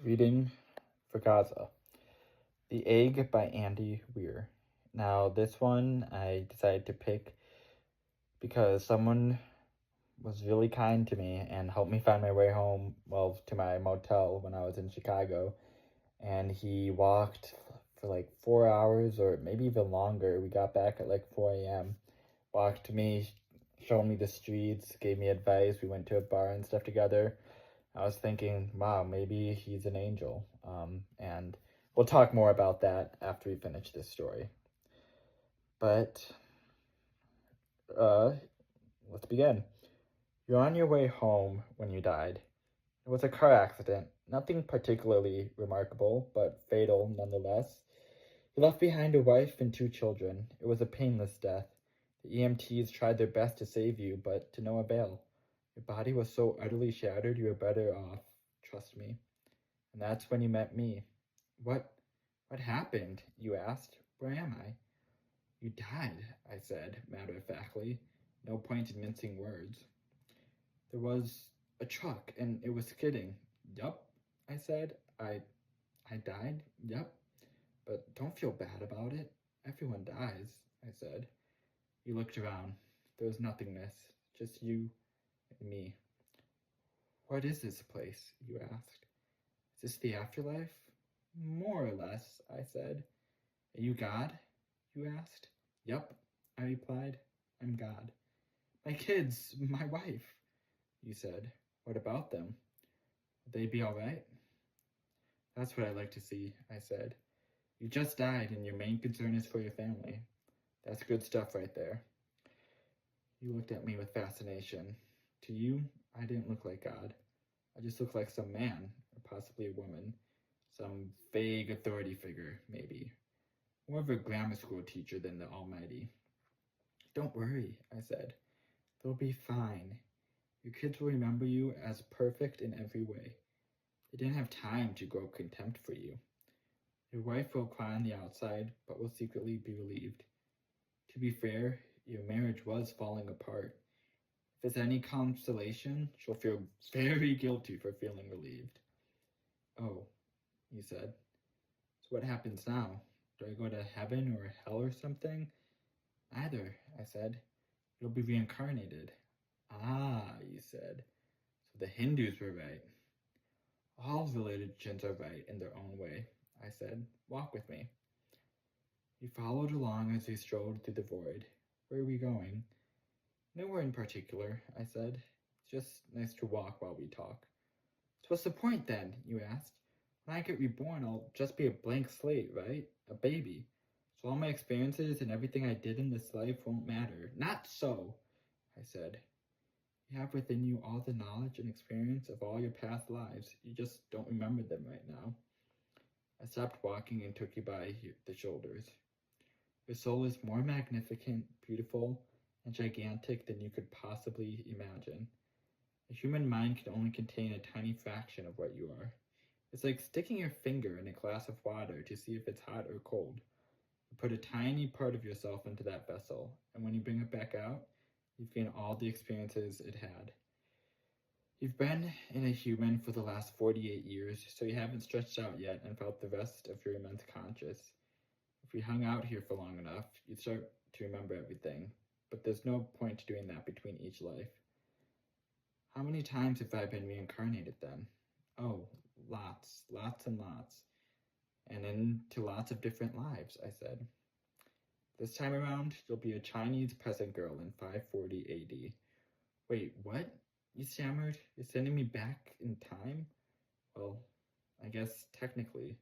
Reading for Gaza. The Egg by Andy Weir. Now, this one I decided to pick because someone was really kind to me and helped me find my way home, to my motel when I was in Chicago. And he walked for like 4 hours or maybe even longer. We got back at like 4 a.m. Walked me, showed me the streets, gave me advice. We went to a bar and stuff together. I was thinking, wow, maybe he's an angel. And we'll talk more about that after we finish this story. But let's begin. You're on your way home when you died. It was a car accident, nothing particularly remarkable, but fatal nonetheless. You left behind a wife and 2 children. It was a painless death. The EMTs tried their best to save you, but to no avail. Your body was so utterly shattered you were better off, trust me. And that's when you met me. What happened? You asked. Where am I? You died, I said, matter-of-factly. No point in mincing words. There was a truck, and it was skidding. Yup, I said. I died? Yup. But don't feel bad about it. Everyone dies, I said. You looked around. There was nothingness, just you and me. What is this place? You asked. Is this the afterlife? More or less, I said. Are you God? You asked. Yup, I replied. I'm God. My kids, my wife, you said. What about them? Would they be all right? That's what I like to see, I said. You just died and your main concern is for your family. That's good stuff right there. You looked at me with fascination. To you, I didn't look like God. I just looked like some man, or possibly a woman. Some vague authority figure, maybe. More of a grammar school teacher than the Almighty. Don't worry, I said. They'll be fine. Your kids will remember you as perfect in every way. They didn't have time to grow contempt for you. Your wife will cry on the outside, but will secretly be relieved. To be fair, your marriage was falling apart. If it's any consolation, she'll feel very guilty for feeling relieved. Oh, you said. So what happens now? Do I go to heaven or hell or something? Either, I said. You'll be reincarnated. Ah, you said. So the Hindus were right. All religions are right in their own way, I said. Walk with me. He followed along as we strolled through the void. Where are we going? Nowhere in particular, I said. It's just nice to walk while we talk. So what's the point then, you asked? When I get reborn, I'll just be a blank slate, right? A baby. So all my experiences and everything I did in this life won't matter. Not so, I said. You have within you all the knowledge and experience of all your past lives. You just don't remember them right now. I stopped walking and took you by the shoulders. Your soul is more magnificent, beautiful, and gigantic than you could possibly imagine. A human mind can only contain a tiny fraction of what you are. It's like sticking your finger in a glass of water to see if it's hot or cold. You put a tiny part of yourself into that vessel, and when you bring it back out, you've gained all the experiences it had. You've been in a human for the last 48 years, so you haven't stretched out yet and felt the rest of your immense conscious. If we hung out here for long enough, you'd start to remember everything, but there's no point to doing that between each life. How many times have I been reincarnated then? Oh, lots and lots. And into lots of different lives, I said. This time around, you'll be a Chinese peasant girl in 540 AD. Wait, what? You stammered. You're sending me back in time? Well, I guess technically.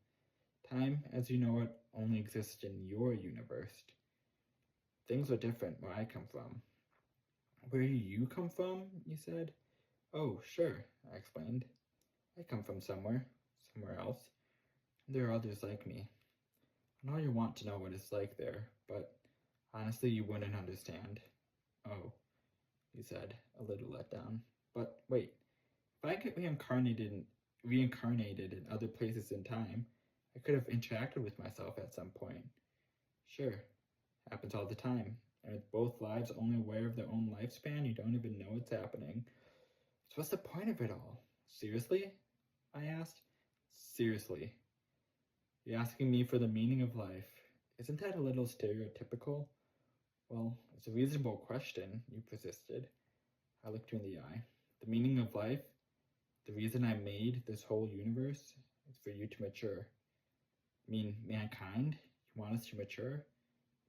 Time, as you know it, only exists in your universe. Things are different where I come from. Where do you come from? You said. Oh, sure, I explained. I come from somewhere else. There are others like me. I know you want to know what it's like there, but honestly, you wouldn't understand. Oh, you said, a little let down. But wait, if I get reincarnated in other places in time, I could have interacted with myself at some point. Sure, happens all the time. And with both lives only aware of their own lifespan, you don't even know it's happening. So what's the point of it all? Seriously? I asked. Seriously, you're asking me for the meaning of life. Isn't that a little stereotypical? Well, it's a reasonable question, you persisted. I looked you in the eye. The meaning of life, the reason I made this whole universe, is for you to mature. I mean, mankind? You want us to mature?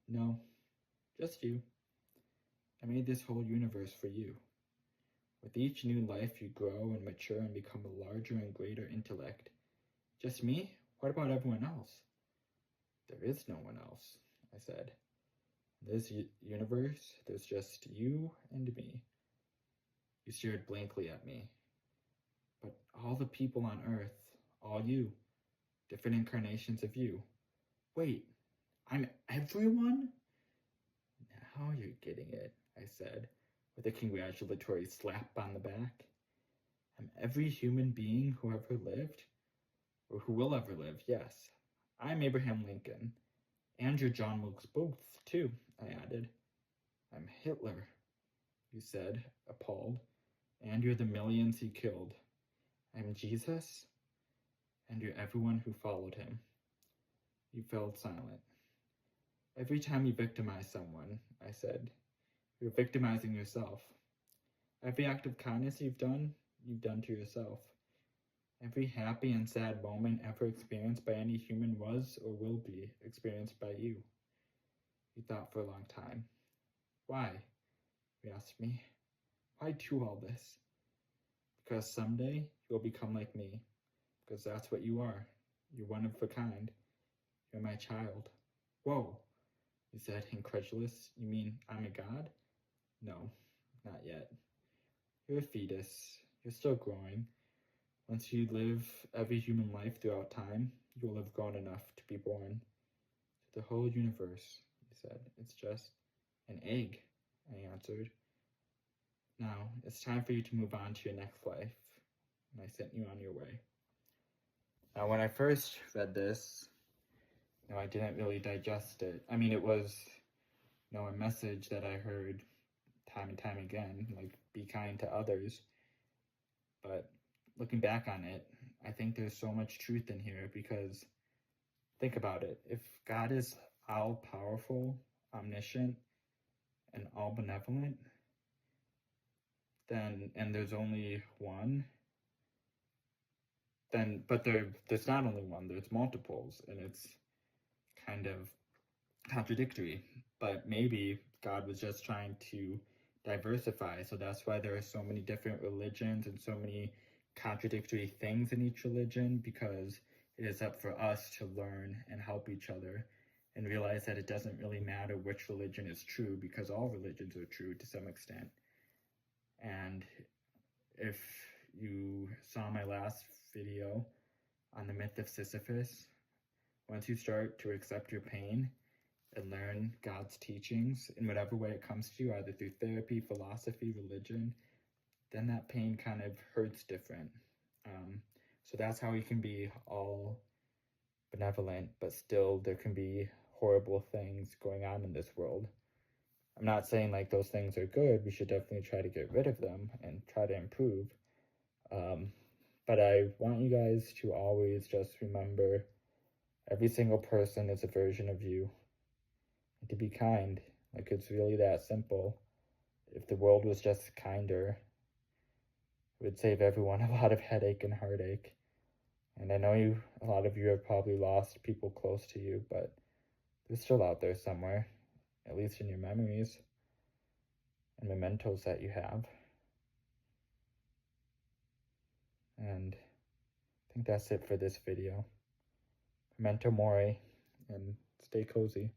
No, just you. I made this whole universe for you. With each new life, you grow and mature and become a larger and greater intellect. Just me? What about everyone else? There is no one else, I said. In this universe, there's just you and me. You stared blankly at me. But all the people on Earth, all you, different incarnations of you. Wait, I'm everyone? Now you're getting it, I said, with a congratulatory slap on the back. I'm every human being who ever lived, or who will ever live, yes. I'm Abraham Lincoln. And you're John Wilkes Booth, too, I added. I'm Hitler, you said, appalled. And you're the millions he killed. I'm Jesus, and you're everyone who followed him. You fell silent. Every time you victimize someone, I said, you're victimizing yourself. Every act of kindness you've done to yourself. Every happy and sad moment ever experienced by any human was or will be experienced by you. You thought for a long time. Why? You asked me. Why do all this? Because someday you'll become like me. Because that's what you are. You're one of a kind. You're my child. Whoa, you said, incredulous. You mean I'm a god? No, not yet. You're a fetus. You're still growing. Once you live every human life throughout time, you will have grown enough to be born to the whole universe, he said. It's just an egg, I answered. Now, it's time for you to move on to your next life, and I sent you on your way. Now, when I first read this, I didn't really digest it. I mean, it was, a message that I heard time and time again, like, be kind to others. But looking back on it, I think there's so much truth in here because think about it. If God is all-powerful, omniscient, and all-benevolent, and there's only one, but there's not only one, there's multiples, and it's kind of contradictory. But maybe God was just trying to diversify, so that's why there are so many different religions and so many contradictory things in each religion, because it is up for us to learn and help each other and realize that it doesn't really matter which religion is true, because all religions are true to some extent. And if you saw my last video on the myth of Sisyphus, once you start to accept your pain and learn God's teachings in whatever way it comes to you, either through therapy, philosophy, religion, then that pain kind of hurts different. So that's how we can be all benevolent, but still there can be horrible things going on in this world. I'm not saying like those things are good. We should definitely try to get rid of them and try to improve. But I want you guys to always just remember every single person is a version of you. And to be kind, like it's really that simple. If the world was just kinder, it would save everyone a lot of headache and heartache. And I know a lot of you have probably lost people close to you, but they're still out there somewhere, at least in your memories and mementos that you have. And I think that's it for this video. Memento mori, and stay cozy.